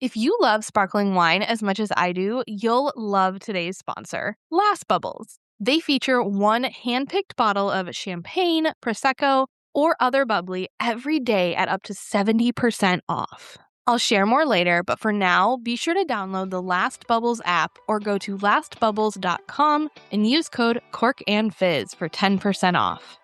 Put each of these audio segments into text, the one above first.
If you love sparkling wine as much as I do, you'll love today's sponsor, Last Bubbles. They feature one hand-picked bottle of champagne, Prosecco, or other bubbly every day at up to 70% off. I'll share more later, but for now, be sure to download the Last Bubbles app or go to lastbubbles.com and use code CORKANDFIZZ for 10% off.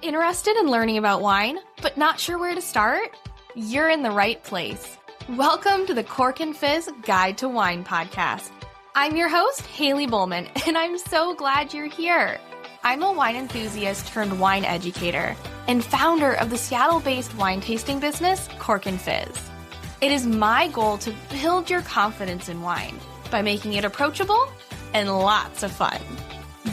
Interested in learning about wine, but not sure where to start? You're in the right place. Welcome to the Cork and Fizz Guide to Wine podcast. I'm your host, Haley Bowman, and I'm so glad you're here. I'm a wine enthusiast turned wine educator and founder of the Seattle-based wine tasting business, Cork and Fizz. It is my goal to build your confidence in wine by making it approachable and lots of fun.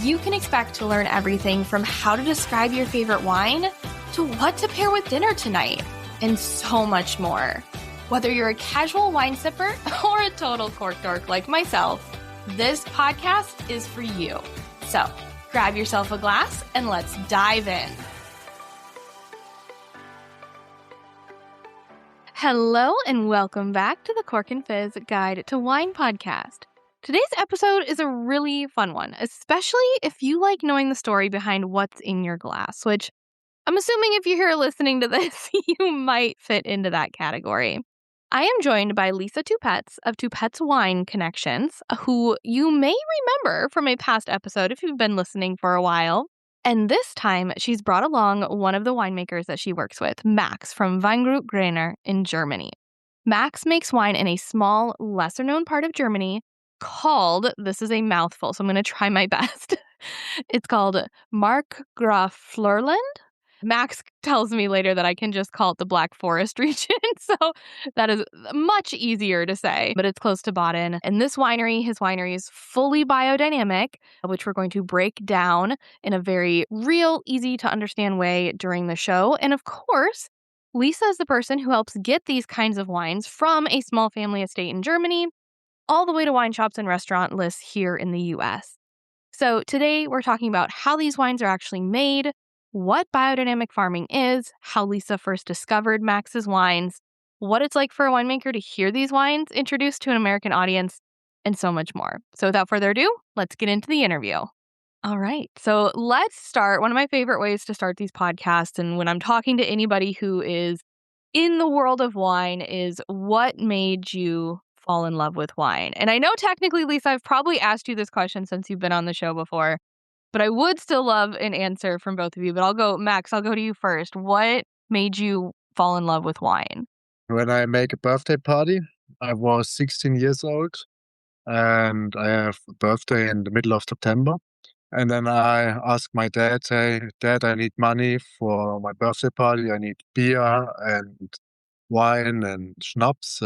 You can expect to learn everything from how to describe your favorite wine to what to pair with dinner tonight, and so much more. Whether you're a casual wine sipper or a total cork dork like myself, this podcast is for you. So grab yourself a glass and let's dive in. Hello and welcome back to the Cork and Fizz Guide to Wine podcast. Today's episode is a really fun one, especially if you like knowing the story behind what's in your glass, which I'm assuming if you're here listening to this, you might fit into that category. I am joined by Lisa Tupetz of Tupetz Wine Connections, who you may remember from a past episode if you've been listening for a while. And this time, she's brought along one of the winemakers that she works with, Max from Weingut Greiner in Germany. Max makes wine in a small, lesser-known part of Germany called, this is a mouthful, so I'm going to try my best. It's called Markgraflorland. Max tells me later that I can just call it the Black Forest region, so that is much easier to say, but it's close to Baden. And this winery, his winery is fully biodynamic, which we're going to break down in a very real, easy to understand way during the show. And of course, Lisa is the person who helps get these kinds of wines from a small family estate in Germany all the way to wine shops and restaurant lists here in the US. So today we're talking about how these wines are actually made, what biodynamic farming is, how Lisa first discovered Max's wines, what it's like for a winemaker to hear these wines introduced to an American audience, and so much more. So without further ado, let's get into the interview. All right, so let's start. One of my favorite ways to start these podcasts, and when I'm talking to anybody who is in the world of wine, is what made you fall in love with wine? And I know technically, Lisa, I've probably asked you this question since you've been on the show before, but I would still love an answer from both of you. But I'll go to you first. What made you fall in love with wine? When I make a birthday party, I was 16 years old and I have a birthday in the middle of September. And then I asked my dad, hey, Dad, I need money for my birthday party. I need beer and wine and schnapps.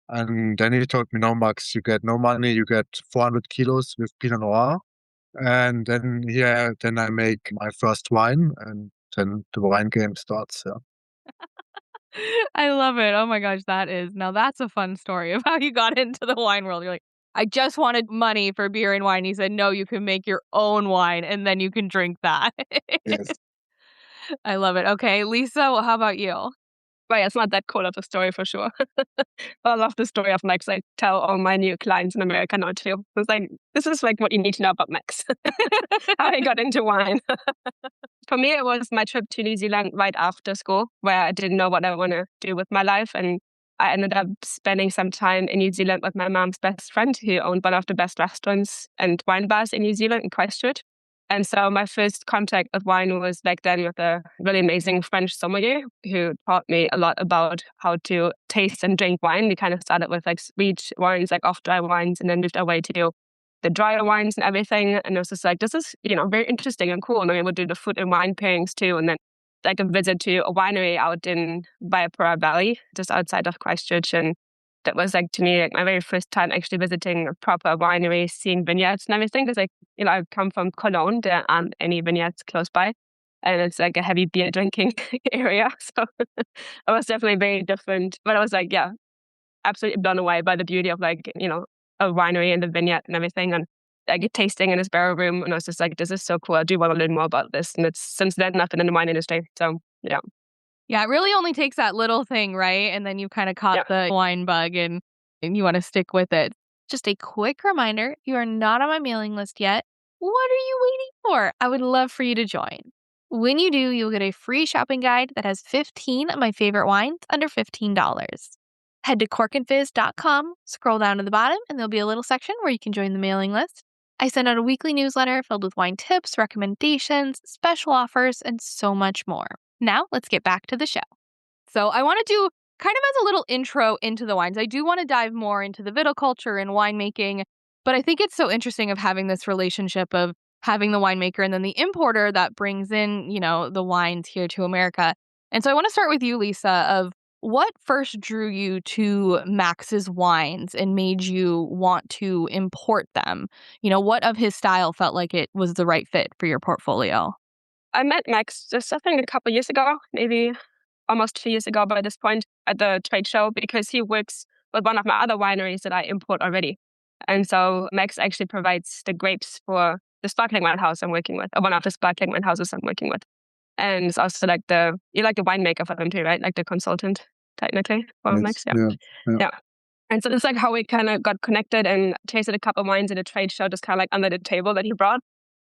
And then he told me, no, Max, you get no money. You get 400 kilos with Pinot Noir. And then, then I make my first wine, and then the wine game starts. I love it. Oh my gosh, that's a fun story of how you got into the wine world. You're like, I just wanted money for beer and wine. He said, no, you can make your own wine and then you can drink that. Yes. I love it. Okay, Lisa, how about you? Well, yeah, it's not that cool of a story for sure. But I love the story of Max. I tell all my new clients in America now too. It's like, this is like what you need to know about Max. How he got into wine. For me, it was my trip to New Zealand right after school, where I didn't know what I want to do with my life. And I ended up spending some time in New Zealand with my mom's best friend, who owned one of the best restaurants and wine bars in New Zealand, in Christchurch. And so my first contact with wine was back then with a really amazing French sommelier who taught me a lot about how to taste and drink wine. We kind of started with like sweet wines, like off-dry wines, and then moved our way to the drier wines and everything. And it was just like, this is, very interesting and cool. And then we would do the food and wine pairings too. And then like a visit to a winery out in Biopura Valley, just outside of Christchurch. And that was like, to me, like my very first time actually visiting a proper winery, seeing vineyards and everything. Because I come from Cologne, there aren't any vineyards close by. And it's like a heavy beer drinking area. So it was definitely very different. But I was like, yeah, absolutely blown away by the beauty of like, a winery and the vineyard and everything. And like tasting in his barrel room. And I was just like, this is so cool. I do want to learn more about this. And it's since then I've been in the wine industry. So yeah. Yeah, it really only takes that little thing, right? And then you kind of caught the wine bug and you want to stick with it. Just a quick reminder, you are not on my mailing list yet. What are you waiting for? I would love for you to join. When you do, you'll get a free shopping guide that has 15 of my favorite wines under $15. Head to corkandfizz.com, scroll down to the bottom, and there'll be a little section where you can join the mailing list. I send out a weekly newsletter filled with wine tips, recommendations, special offers, and so much more. Now, let's get back to the show. So I want to do kind of as a little intro into the wines. I do want to dive more into the viticulture and winemaking, but I think it's so interesting of having this relationship of having the winemaker and then the importer that brings in, the wines here to America. And so I want to start with you, Lisa, of what first drew you to Max's wines and made you want to import them? What of his style felt like it was the right fit for your portfolio? I met Max just, I think, a couple of years ago, maybe almost 2 years ago by this point at the trade show, because he works with one of my other wineries that I import already. And so Max actually provides the grapes for the sparkling wine house I'm working with, or one of the sparkling wine houses I'm working with. And it's also like the winemaker for them too, right? Like the consultant, technically, for Max. Yeah. And so it's like how we kind of got connected and tasted a couple of wines at a trade show, just kind of like under the table that he brought.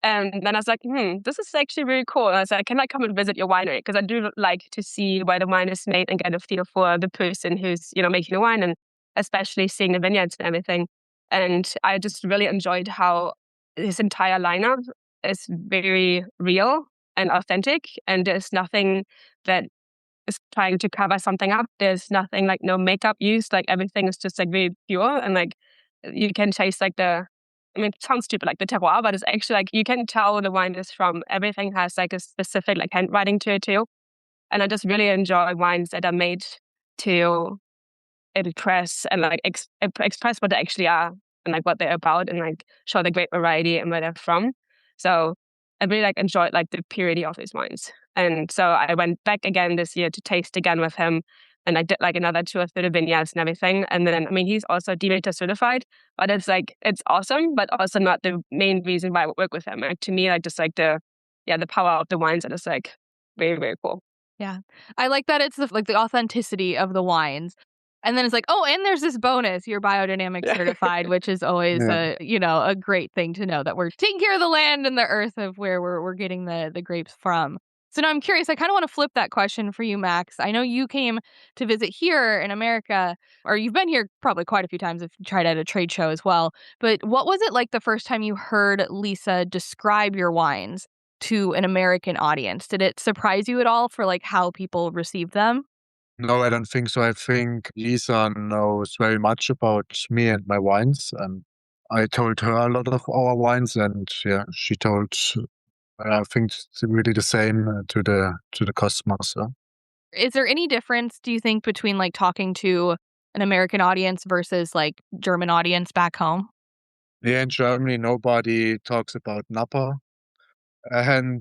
And then I was like, this is actually really cool. And I was like, can I come and visit your winery? Because I do like to see where the wine is made and get a feel for the person who's, making the wine, and especially seeing the vineyards and everything. And I just really enjoyed how his entire lineup is very real and authentic. And there's nothing that is trying to cover something up. There's nothing like no makeup used. Like everything is just like very pure. And like you can taste like it sounds stupid, like the terroir, but it's actually like you can tell where the wine is from. Everything has like a specific like handwriting to it too. And I just really enjoy wines that are made to impress and like express what they actually are and like what they're about, and like show the great variety and where they're from. So I really like enjoyed like the purity of his wines. And so I went back again this year to taste again with him. And I did like another 2 or 3 vineyards and everything. And then, he's also Demeter certified, but it's awesome, but also not the main reason why I would work with him. Like, to me, like just like the power of the wines, that is like very, very cool. Yeah. I like that it's the authenticity of the wines. And then it's like, oh, and there's this bonus, you're biodynamic certified, which is always a great thing to know, that we're taking care of the land and the earth of where we're getting the grapes from. So now I'm curious, I kind of want to flip that question for you, Max. I know you came to visit here in America, or you've been here probably quite a few times if you tried at a trade show as well. But what was it like the first time you heard Lisa describe your wines to an American audience? Did it surprise you at all for like how people received them? No, I don't think so. I think Lisa knows very much about me and my wines, and I told her a lot of our wines, and she told. I think it's really the same to the customers. Is there any difference, do you think, between like talking to an American audience versus like German audience back home? Yeah, in Germany, nobody talks about Napa, and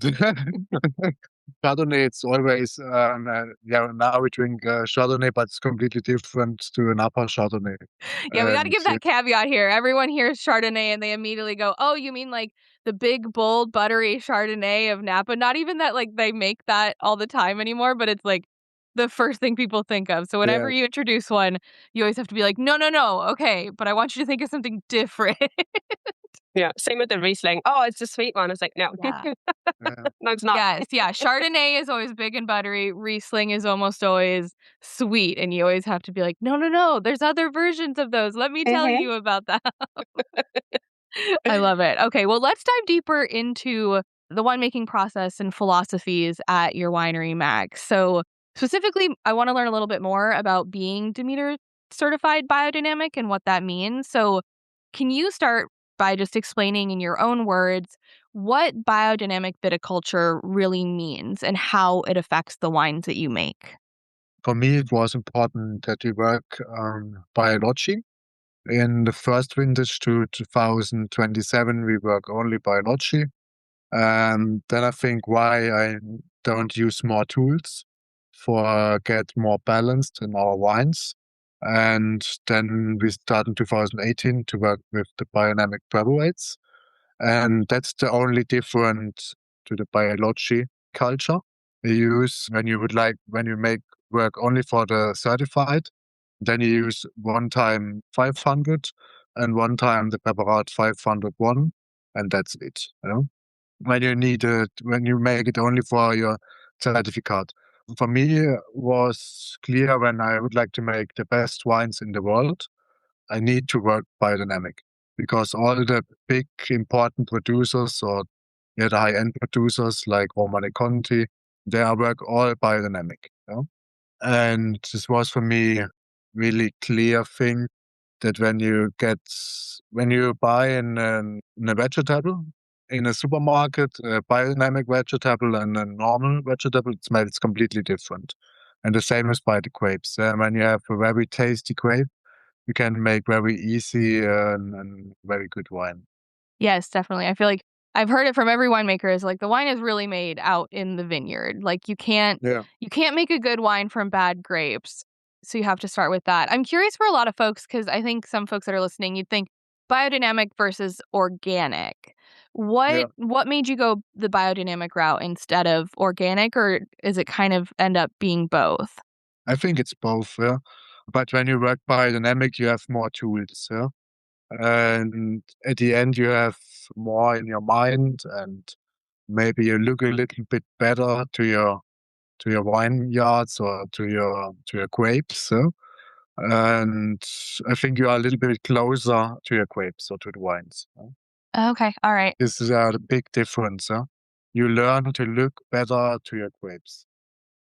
Chardonnay. It's always now we drink Chardonnay, but it's completely different to a Napa Chardonnay. Yeah, we got to give that caveat here. Everyone hears Chardonnay and they immediately go, "Oh, you mean like the big, bold, buttery Chardonnay of Napa?" Not even that like they make that all the time anymore, but it's like the first thing people think of. So whenever you introduce one, you always have to be like, no, okay, but I want you to think of something different. Yeah, same with the Riesling. Oh, it's a sweet one. It's like, no. Yeah. No, it's not. Yes, yeah. Chardonnay is always big and buttery. Riesling is almost always sweet. And you always have to be like, no, there's other versions of those. Let me tell you about that. I love it. Okay, well, let's dive deeper into the winemaking process and philosophies at your winery, Max. So specifically, I want to learn a little bit more about being Demeter certified biodynamic and what that means. So can you start by just explaining in your own words what biodynamic viticulture really means and how it affects the wines that you make? For me, it was important that we work on biology. In the first vintage to 2027, we work only biology. And then I think why I don't use more tools for get more balanced in our wines. And then we start in 2018 to work with the biodynamic preparates. And that's the only difference to the biology culture. you use when you make work only for the certified, then you use one time 500 and one time the preparat 501, and that's it. When you need it, when you make it only for your certificate. For me, it was clear when I would like to make the best wines in the world, I need to work biodynamic because all the big important producers or the high-end producers like Romane Conti, they are work all biodynamic. And this was for me really clear thing that when you buy a vegetable in a supermarket, a biodynamic vegetable and a normal vegetable, it smells completely different. And the same is by the grapes. When you have a very tasty grape, you can make very easy and very good wine. Yes, definitely. I feel like I've heard it from every winemaker is like the wine is really made out in the vineyard. Like Yeah, you can't make a good wine from bad grapes. So you have to start with that. I'm curious for a lot of folks because I think some folks that are listening, you'd think biodynamic versus organic. yeah. What made you go the biodynamic route instead of organic, or is it kind of end up being both? I think it's both. Yeah. But when you work biodynamic, you have more tools. Yeah. And at the end, you have more in your mind, and maybe you look a little bit better to your vineyards or to your grapes. Yeah? And I think you are a little bit closer to your grapes or to the wines. Yeah? Okay, all right. This is the big difference. Yeah? You learn to look better to your grapes.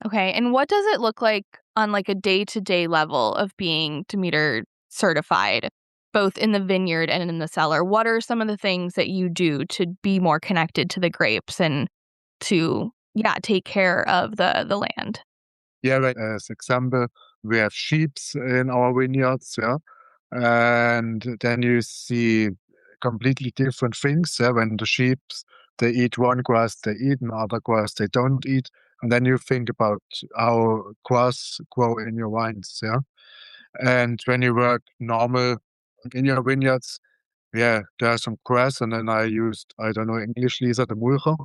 Okay, and what does it look like on like a day-to-day level of being Demeter certified, both in the vineyard and in the cellar? What are some of the things that you do to be more connected to the grapes and to take care of the land? Yeah, like as example, we have sheeps in our vineyards, yeah, and then you see completely different things. Yeah, when the sheeps they eat one grass, they eat another grass, they don't eat, and then you think about how grass grow in your vines, yeah. And when you work normal in your vineyards, yeah, there's some grass, and then I used, I don't know English, Lisa, the mulcher.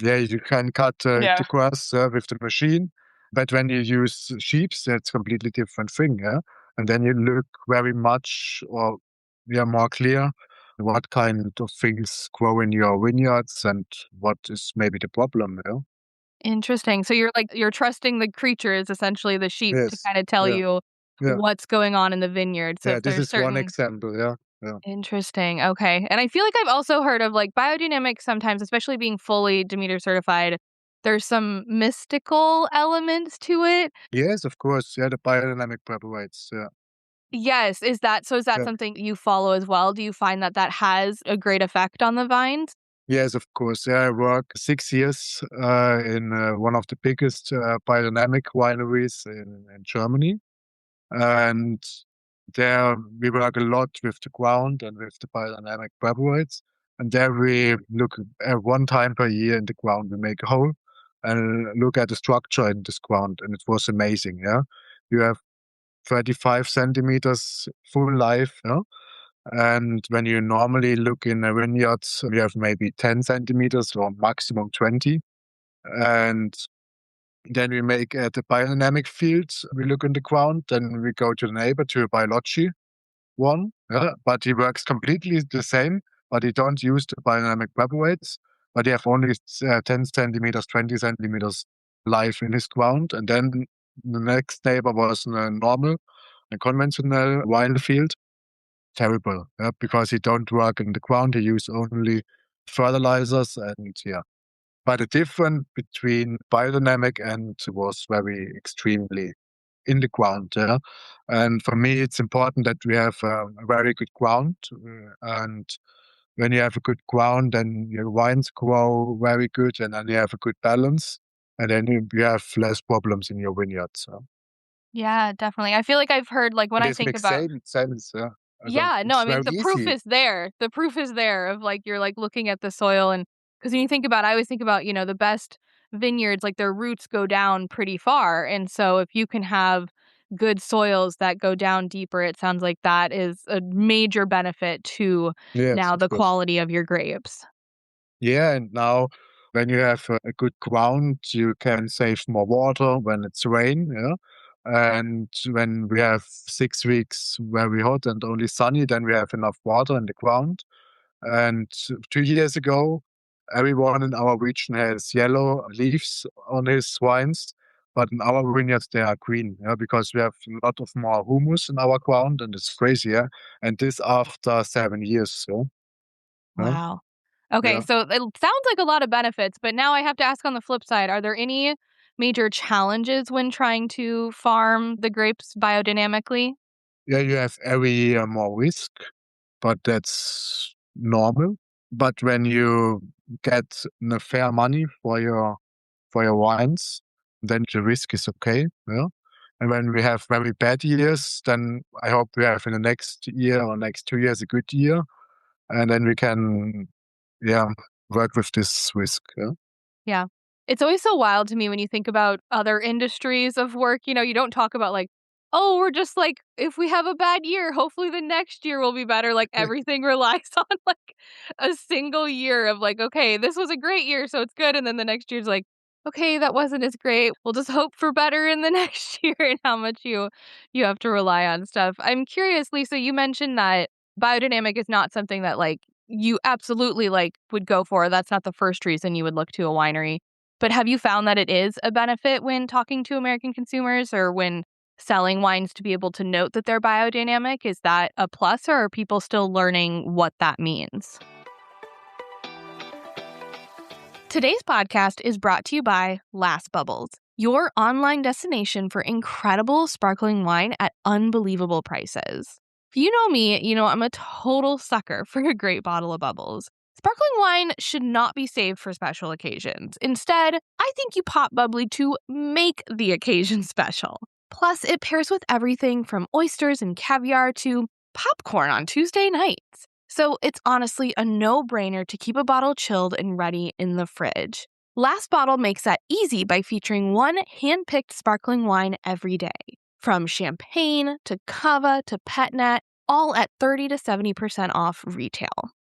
Yeah, you can cut Yeah. the grass with the machine, but when you use sheeps, that's completely different thing, yeah? And then you look very much, or yeah, more clear what kind of things grow in your vineyards and what is maybe the problem, yeah? Interesting. So you're trusting the creatures, essentially the sheep, to Yes. kind of tell Yeah. you Yeah. what's going on in the vineyard. So Yeah. if This there's is one certain example. Yeah. Yeah. Interesting. Okay. And I feel like I've also heard of like biodynamic sometimes, especially being fully Demeter certified, there's some mystical elements to it. Yes, of course. Yeah, the biodynamic preparates. Yeah. Yes. Is that Yeah. something you follow as well? Do you find that that has a great effect on the vines? Yes, of course. Yeah, I worked 6 years in one of the biggest biodynamic wineries in Germany. And there we work a lot with the ground and with the biodynamic preparates. And there we look at one time per year in the ground. We make a hole and look at the structure in this ground. And it was amazing. Yeah. You have 35 centimeters full life. Yeah. And when you normally look in a vineyard, we have maybe 10 centimeters or maximum 20. And then we make at the biodynamic field, we look in the ground, then we go to the neighbor to a biology one, yeah, but he works completely the same, but he don't use the biodynamic preparates, but he have only 10 centimeters, 20 centimeters life in his ground. And then the next neighbor was a normal, a conventional wine field. Terrible, yeah, because he don't work in the ground, he use only fertilizers and yeah. But the difference between biodynamic and was very extremely in the ground, yeah. And for me, it's important that we have a very good ground. And when you have a good ground, then your wines grow very good, and then you have a good balance, and then you have less problems in your vineyards. So. Yeah, definitely. I feel like I've heard like when And I this think makes about sense. Yeah. Also, Yeah, no, it's I mean, very the proof easy. is there. The proof is there of like you're like looking at the soil and because when you think about I always think about, the best vineyards, like their roots go down pretty far. And so if you can have good soils that go down deeper, it sounds like that is a major benefit to Yes, now of the course. quality of your grapes. Yeah, and now when you have a good ground, you can save more water when it's rain. Yeah. And when we have 6 weeks very hot and only sunny, then we have enough water in the ground. And 2 years ago, everyone in our region has yellow leaves on his wines, but in our vineyards they are green, yeah, because we have a lot of more humus in our ground, and it's crazy, yeah. And this after 7 years, so yeah, Wow. Okay, yeah. so it sounds like a lot of benefits, but now I have to ask on the flip side, are there any major challenges when trying to farm the grapes biodynamically? Yeah, you have every year more risk, but that's normal. But when you get the fair money for your wines, then the risk is okay. Yeah. And when we have very bad years, then I hope we have in the next year or next 2 years a good year, and then we can, yeah, work with this risk. Yeah. Yeah. It's always so wild to me when you think about other industries of work. You don't talk about like, oh, we're just like, if we have a bad year, hopefully the next year will be better. Like everything relies on like a single year of like, okay, this was a great year, so it's good. And then the next year's like, okay, that wasn't as great. We'll just hope for better in the next year and how much you have to rely on stuff. I'm curious, Lisa, you mentioned that biodynamic is not something that like you absolutely like would go for. That's not the first reason you would look to a winery. But have you found that it is a benefit when talking to American consumers or when selling wines to be able to note that they're biodynamic? Is that a plus or are people still learning what that means? Today's podcast is brought to you by Last Bubbles, your online destination for incredible sparkling wine at unbelievable prices. If you know me, you know I'm a total sucker for a great bottle of bubbles. Sparkling wine should not be saved for special occasions. Instead, I think you pop bubbly to make the occasion special. Plus, it pairs with everything from oysters and caviar to popcorn on Tuesday nights. So it's honestly a no-brainer to keep a bottle chilled and ready in the fridge. Last Bottle makes that easy by featuring one hand-picked sparkling wine every day. From champagne to cava to petnat, all at 30 to 70% off retail.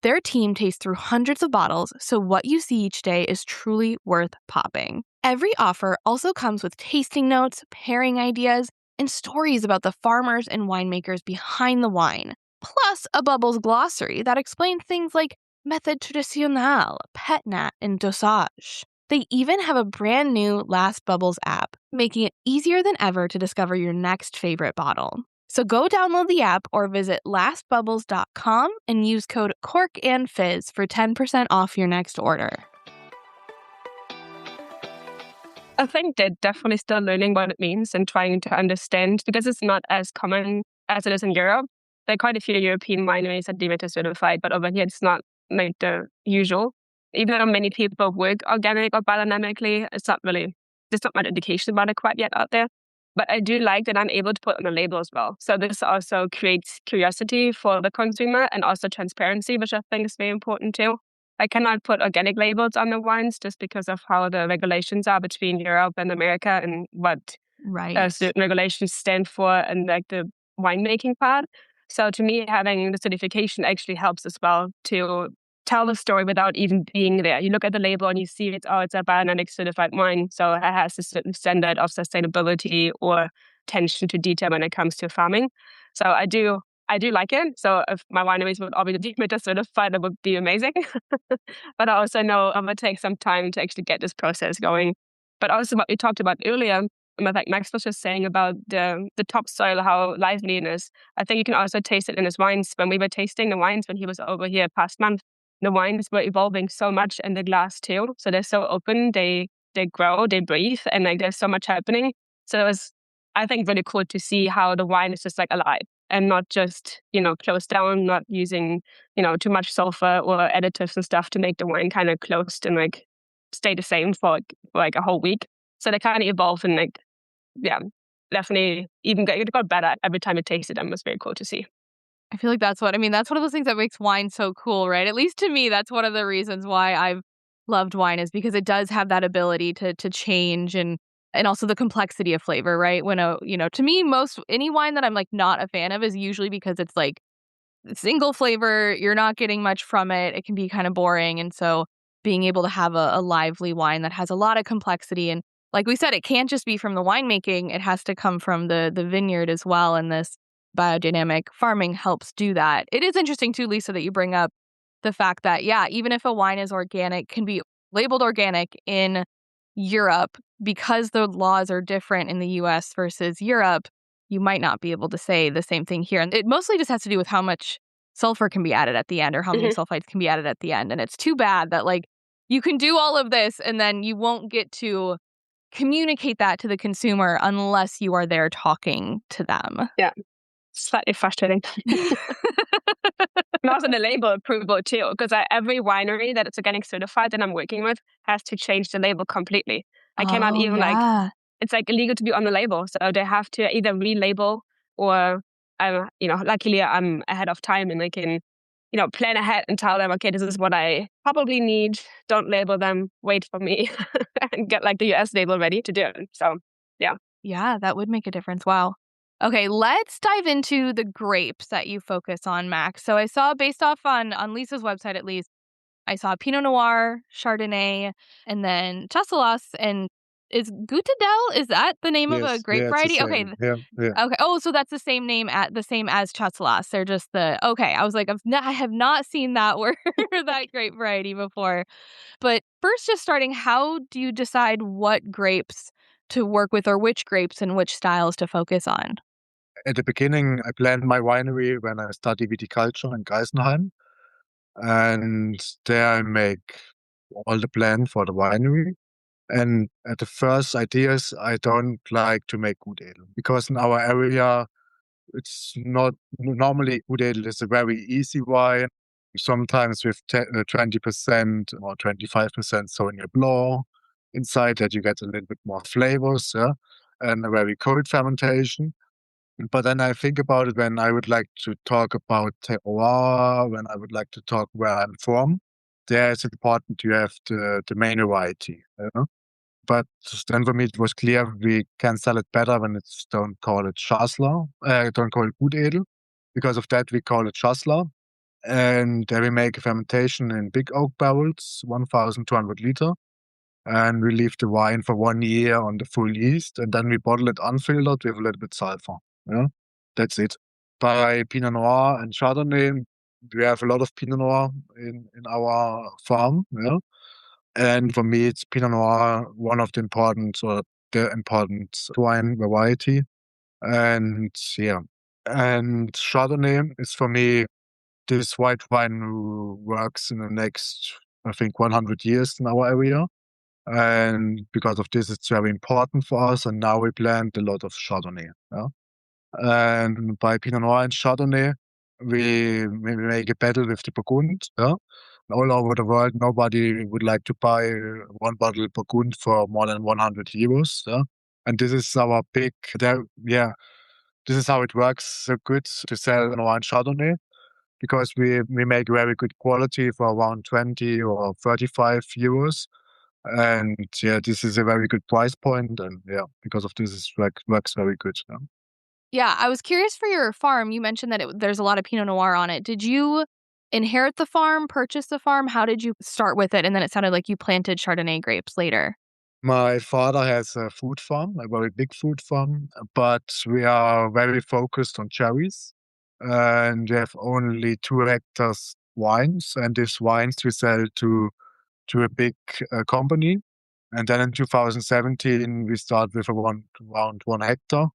Their team tastes through hundreds of bottles, so what you see each day is truly worth popping. Every offer also comes with tasting notes, pairing ideas, and stories about the farmers and winemakers behind the wine. Plus, a Bubbles glossary that explains things like method traditionnelle, petnat, and dosage. They even have a brand new Last Bubbles app, making it easier than ever to discover your next favorite bottle. So go download the app or visit lastbubbles.com and use code CORKANDFIZZ for 10% off your next order. I think they're definitely still learning what it means and trying to understand because it's not as common as it is in Europe. There are quite a few European wineries that deem it as certified, but over here it's not like the usual. Even though many people work organic or biodynamically, there's not much education about it quite yet out there. But I do like that I'm able to put on a label as well. So this also creates curiosity for the consumer and also transparency, which I think is very important too. I cannot put organic labels on the wines just because of how the regulations are between Europe and America and what certain regulations stand for and like the winemaking part. So to me, having the certification actually helps as well to tell the story without even being there. You look at the label and you see it's a biodynamic certified wine. So it has a certain standard of sustainability or attention to detail when it comes to farming. So I do like it. So if my wineries would all be deemed certified, that would be amazing. But I also know I'm going to take some time to actually get this process going. But also what we talked about earlier, like Max was just saying about the topsoil, how lively it is. I think you can also taste it in his wines. When we were tasting the wines when he was over here past month, the wines were evolving so much in the glass too. So they're so open, they grow, they breathe, and like there's so much happening. So it was, I think, really cool to see how the wine is just like alive and not just, closed down, not using, too much sulfur or additives and stuff to make the wine kind of closed and like stay the same for like a whole week. So they kind of evolve and like, yeah, definitely it got better every time it tasted and it was very cool to see. I feel like that's one of those things that makes wine so cool, right? At least to me, that's one of the reasons why I've loved wine is because it does have that ability to change and also the complexity of flavor, right? When to me, any wine that I'm like not a fan of is usually because it's like single flavor, you're not getting much from it. It can be kind of boring. And so being able to have a lively wine that has a lot of complexity. And like we said, it can't just be from the winemaking. It has to come from the vineyard as well. And this biodynamic farming helps do that. It is interesting too, Lisa, that you bring up the fact that, yeah, even if a wine is organic, can be labeled organic in Europe, because the laws are different in the US versus Europe, you might not be able to say the same thing here. And it mostly just has to do with how much sulfur can be added at the end, or how many sulfites can be added at the end. And it's too bad that like you can do all of this and then you won't get to communicate that to the consumer unless you are there talking to them. Yeah, slightly frustrating. And also the label approval too, because every winery that it's organic certified that I'm working with has to change the label completely. I cannot even like, it's like illegal to be on the label. So they have to either relabel or, luckily I'm ahead of time and I can, plan ahead and tell them, okay, this is what I probably need. Don't label them, wait for me and get like the US label ready to do it. So, yeah. Yeah, that would make a difference. Wow. Okay, let's dive into the grapes that you focus on, Max. So I saw, based off on Lisa's website at least, I saw Pinot Noir, Chardonnay, and then Chasselas. And is Gutedel, is that the name of a grape variety? Okay. Yeah. Okay. Oh, so that's the same name, the same as Chasselas. They're just okay. I was like, I have not seen that word, that grape variety before. But first, just starting, how do you decide what grapes to work with, or which grapes and which styles to focus on? At the beginning, I planned my winery when I studied viticulture in Geisenheim. And there I make all the plan for the winery. And at the first ideas, I don't like to make good ale, because in our area, it's not normally good ale is a very easy wine. Sometimes with 20% or 25% Sauvignon Blanc inside, that you get a little bit more flavors, yeah, and a very cold fermentation. But then I think about it when I would like to talk about terroir, when I would like to talk where I'm from. There it's important to have the main variety. You know? But then for me it was clear we can sell it better when it's don't call it Chasselas, don't call it Gutedel. Because of that we call it Chasselas. And there we make a fermentation in big oak barrels, 1,200 liter. And we leave the wine for 1 year on the full yeast, and then we bottle it unfiltered with a little bit sulfur. Yeah, that's it. By Pinot Noir and Chardonnay, we have a lot of Pinot Noir in our farm. Yeah, and for me, it's Pinot Noir, one of the important wine variety. And yeah, and Chardonnay is for me this white wine who works in the next, I think, 100 years in our area. And because of this, it's very important for us. And now we plant a lot of Chardonnay. Yeah? And by Pinot Noir and Chardonnay, we make a battle with the Burgund. Yeah? All over the world, nobody would like to buy one bottle Burgund for more than 100 euros. Yeah? And this is our big, this is how it works so good to sell Noir and Chardonnay, because we make very good quality for around 20 or 35 euros. And yeah, this is a very good price point, and yeah, because of this, it works very good. Yeah. Yeah, I was curious for your farm. You mentioned that there's a lot of Pinot Noir on it. Did you inherit the farm, purchase the farm? How did you start with it? And then it sounded like you planted Chardonnay grapes later. My father has a fruit farm, a very big fruit farm, but we are very focused on cherries, and we have only 2 hectares wines, and these wines we sell to a big company. And then in 2017, we start with around 1 hectare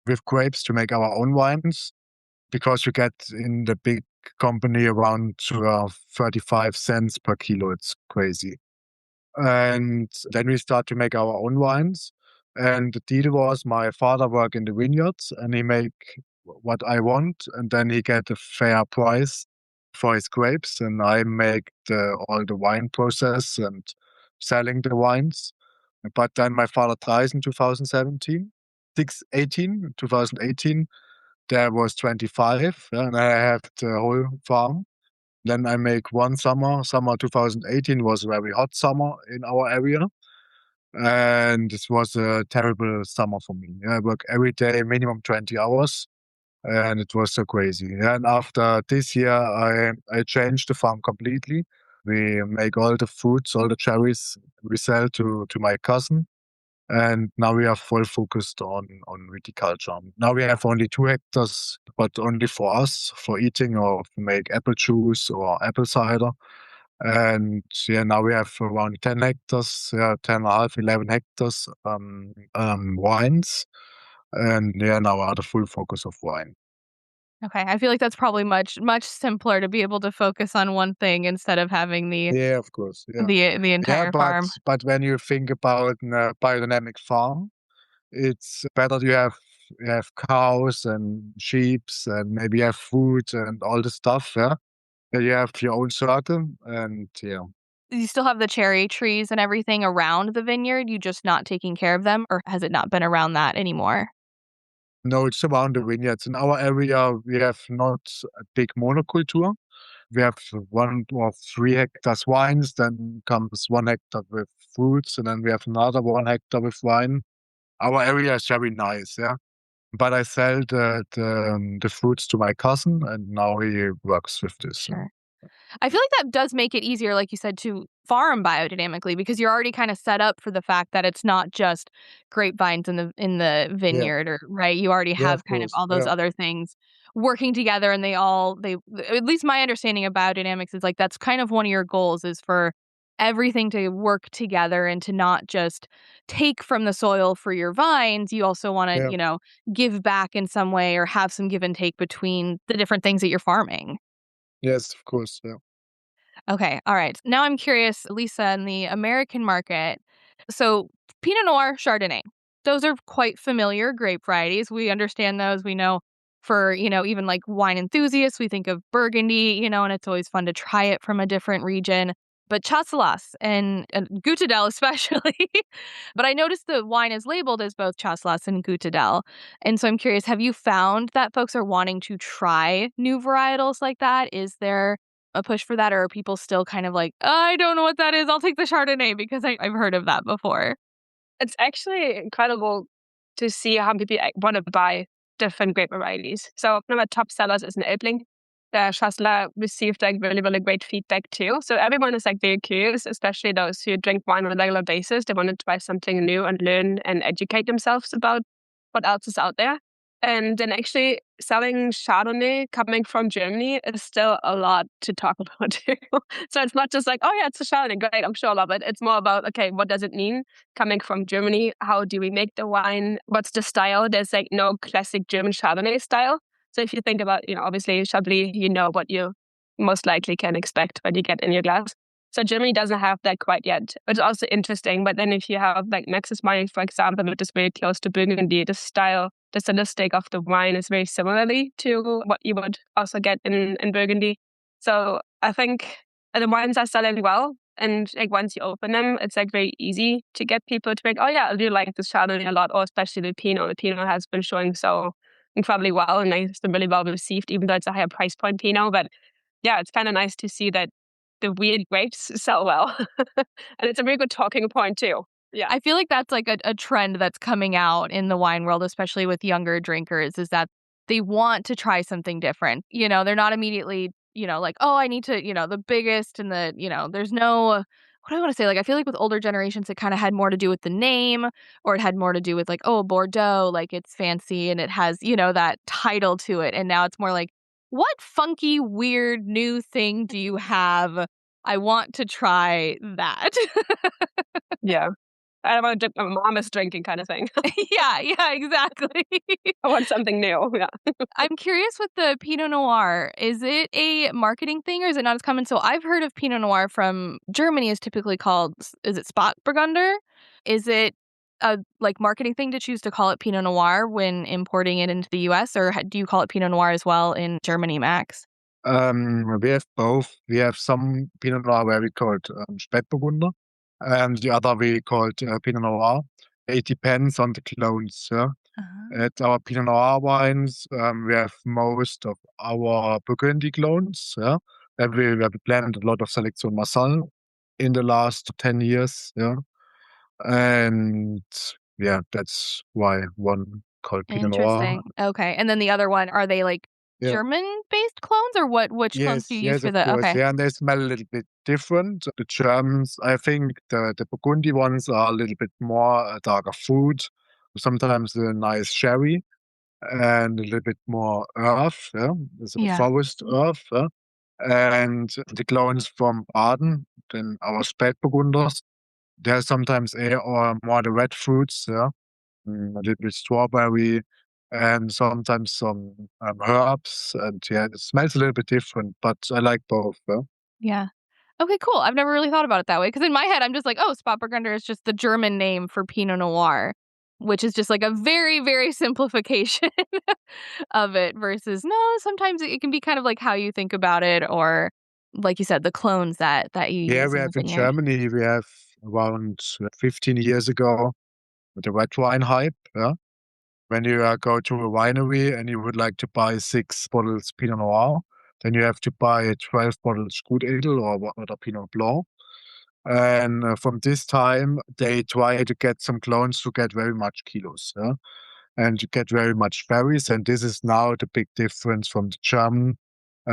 with grapes to make our own wines, because you get in the big company around 35 cents per kilo. It's crazy. And then we start to make our own wines. And the deal was my father work in the vineyards and he make what I want, and then he get a fair price for his grapes, and I make all the wine process and selling the wines. But then my father dies in 2017, 2018. There was 25, yeah, and I have the whole farm. Then I make one summer. Summer 2018 was a very hot summer in our area. And this was a terrible summer for me. I work every day, minimum 20 hours. And it was so crazy. And after this year, I changed the farm completely. We make all the fruits, all the cherries we sell to my cousin. And now we are full focused on viticulture. Now we have only 2 hectares, but only for us, for eating or to make apple juice or apple cider. And now we have around 10 hectares, 10 and a half, 11 hectares wines. And now we are the full focus of wine. Okay, I feel like that's probably much simpler to be able to focus on one thing instead of having Yeah, of course. Yeah. the Yeah, entire but farm. when you think about a biodynamic farm, it's better you have cows and sheeps and maybe you have food and all the stuff, yeah. You have your own circle and yeah. You still have the cherry trees and everything around the vineyard, you just not taking care of them, or has it not been around that anymore? No, it's around the vineyards. In our area, we have not a big monoculture. We have 1 or 3 hectares wines, then comes 1 hectare with fruits, and then we have another 1 hectare with wine. Our area is very nice, yeah. But I sell the fruits to my cousin, and now he works with this. Sure. I feel like that does make it easier, like you said, to farm biodynamically because you're already kind of set up for the fact that it's not just grapevines in the Yeah, vineyard, or right. You already yeah, of have kind of course. all those Yeah, other things working together, and they at least my understanding of biodynamics is like that's kind of one of your goals is for everything to work together and to not just take from the soil for your vines. You also want to, yeah, give back in some way or have some give and take between the different things that you're farming. yes, of course. Yeah. Okay. All right. Now I'm curious, Lisa, in the American market. So, Pinot Noir, Chardonnay, those are quite familiar grape varieties. We understand those. We know for, even like wine enthusiasts, we think of Burgundy, and it's always fun to try it from a different region. But Chasselas and Gutedel especially. But I noticed the wine is labeled as both Chasselas and Gutedel. And so I'm curious, have you found that folks are wanting to try new varietals like that? Is there a push for that, or are people still kind of like, I don't know what that is. I'll take the Chardonnay because I've heard of that before. It's actually incredible to see how people want to buy different grape varieties. So one of my top sellers is an Elbling. The Chasselas received like really, really great feedback too. So everyone is like very curious, especially those who drink wine on a regular basis. They want to try something new and learn and educate themselves about what else is out there. And then actually selling Chardonnay coming from Germany is still a lot to talk about too. So it's not just like, oh yeah, it's a Chardonnay, great, I'm sure I love it. It's more about, okay, what does it mean coming from Germany? How do we make the wine? What's the style? There's like no classic German Chardonnay style. So if you think about, obviously Chablis, you know what you most likely can expect when you get in your glass. So Germany doesn't have that quite yet. It's also interesting. But then if you have like Max's wine, for example, which is very close to Burgundy, the style, the stylistic of the wine is very similarly to what you would also get in Burgundy. So I think the wines are selling well. And like once you open them, it's like very easy to get people to make, oh yeah, I do like this Chardonnay a lot, or especially the Pinot. The Pinot has been showing so incredibly well, and it's been really well received, even though it's a higher price point Pinot. But yeah, it's kind of nice to see that the weird grapes sell well. And it's a very good talking point too. Yeah. I feel like that's like a trend that's coming out in the wine world, especially with younger drinkers, is that they want to try something different. They're not immediately, like, oh, I need to, the biggest and there's no, what do I want to say? Like, I feel like with older generations, it kind of had more to do with the name, or it had more to do with like, oh, Bordeaux, like it's fancy and it has, that title to it. And now it's more like, what funky, weird new thing do you have? I want to try that. Yeah. I don't want to drink my mom is drinking kind of thing. Yeah, exactly. I want something new. Yeah. I'm curious with the Pinot Noir. Is it a marketing thing or is it not as common? So I've heard of Pinot Noir from Germany is typically called, is it Spätburgunder? Is it a like marketing thing to choose to call it Pinot Noir when importing it into the US, or do you call it Pinot Noir as well in Germany, Max? We have both. We have some Pinot Noir where we call it Spätburgunder, and the other we call it Pinot Noir. It depends on the clones. Yeah? Uh-huh. At our Pinot Noir wines, we have most of our Burgundy clones. Yeah, where we planted a lot of Sélection Marsal in the last 10 years. Yeah, and yeah, that's why one called Pinot Noir. Interesting. Okay. And then the other one, are they like Yeah. German-based clones, or which clones do you use Yes, for of the? course. Okay. Yeah, and they smell a little bit different. The Germans, I think the Burgundy ones are a little bit more darker fruit, sometimes a nice sherry, and a little bit more earth. Yeah, it's a Yeah. forest earth. Yeah? And the clones from Baden, then our Spätburgunders, they're sometimes or more the red fruits. Yeah, a little bit strawberry, and sometimes some herbs. And yeah, it smells a little bit different, but I like both. Yeah? Yeah. Okay, cool. I've never really thought about it that way, because in my head, I'm just like, oh, Spätburgunder is just the German name for Pinot Noir, which is just like a very, very simplification of it versus no, sometimes it can be kind of like how you think about it, or like you said, the clones that you Yeah, use we in have the in vineyard. Germany, we have around 15 years ago the red wine hype. Yeah? When you go to a winery and you would like to buy 6 bottles Pinot Noir, then you have to buy 12 bottles Gut Edel or other Pinot Blanc. And from this time, they try to get some clones to get very much kilos, yeah? And to get very much berries. And this is now the big difference from the German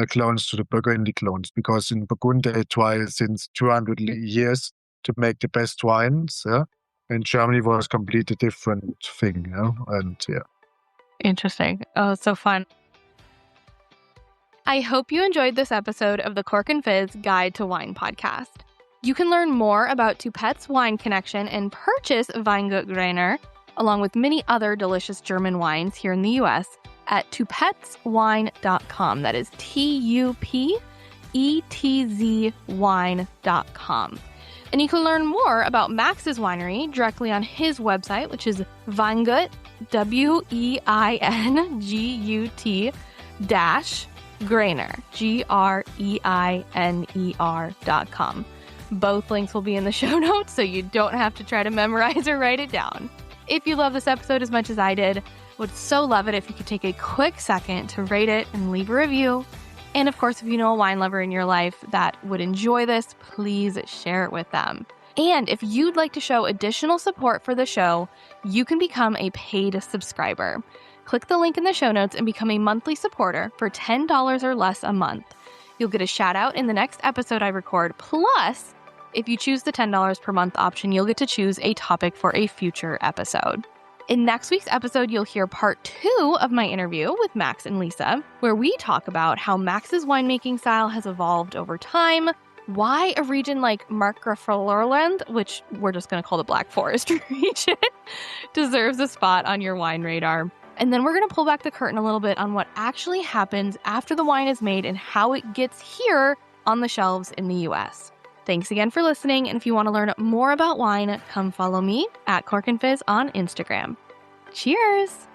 clones to the Burgundy clones, because in Burgundy they try since 200 years to make the best wines. Yeah? In Germany was completely different thing. Yeah? And yeah. Interesting. Oh, so fun. I hope you enjoyed this episode of the Cork and Fizz Guide to Wine podcast. You can learn more about Tupetz Wine Connection and purchase Weingut Greiner, along with many other delicious German wines here in the US, at tupetzwine.com. That is TUPETZ wine.com. And you can learn more about Max's winery directly on his website, which is Weingut, WEINGUT Greiner, GREINER.com. Both links will be in the show notes, so you don't have to try to memorize or write it down. If you love this episode as much as I did, would so love it if you could take a quick second to rate it and leave a review. And of course, if you know a wine lover in your life that would enjoy this, please share it with them. And if you'd like to show additional support for the show, you can become a paid subscriber. Click the link in the show notes and become a monthly supporter for $10 or less a month. You'll get a shout out in the next episode I record. Plus, if you choose the $10 per month option, you'll get to choose a topic for a future episode. In next week's episode, you'll hear part 2 of my interview with Max and Lisa, where we talk about how Max's winemaking style has evolved over time, why a region like Markgraflerland, which we're just going to call the Black Forest region, deserves a spot on your wine radar. And then we're going to pull back the curtain a little bit on what actually happens after the wine is made and how it gets here on the shelves in the US. Thanks again for listening, and if you want to learn more about wine, come follow me at Cork and Fizz on Instagram. Cheers!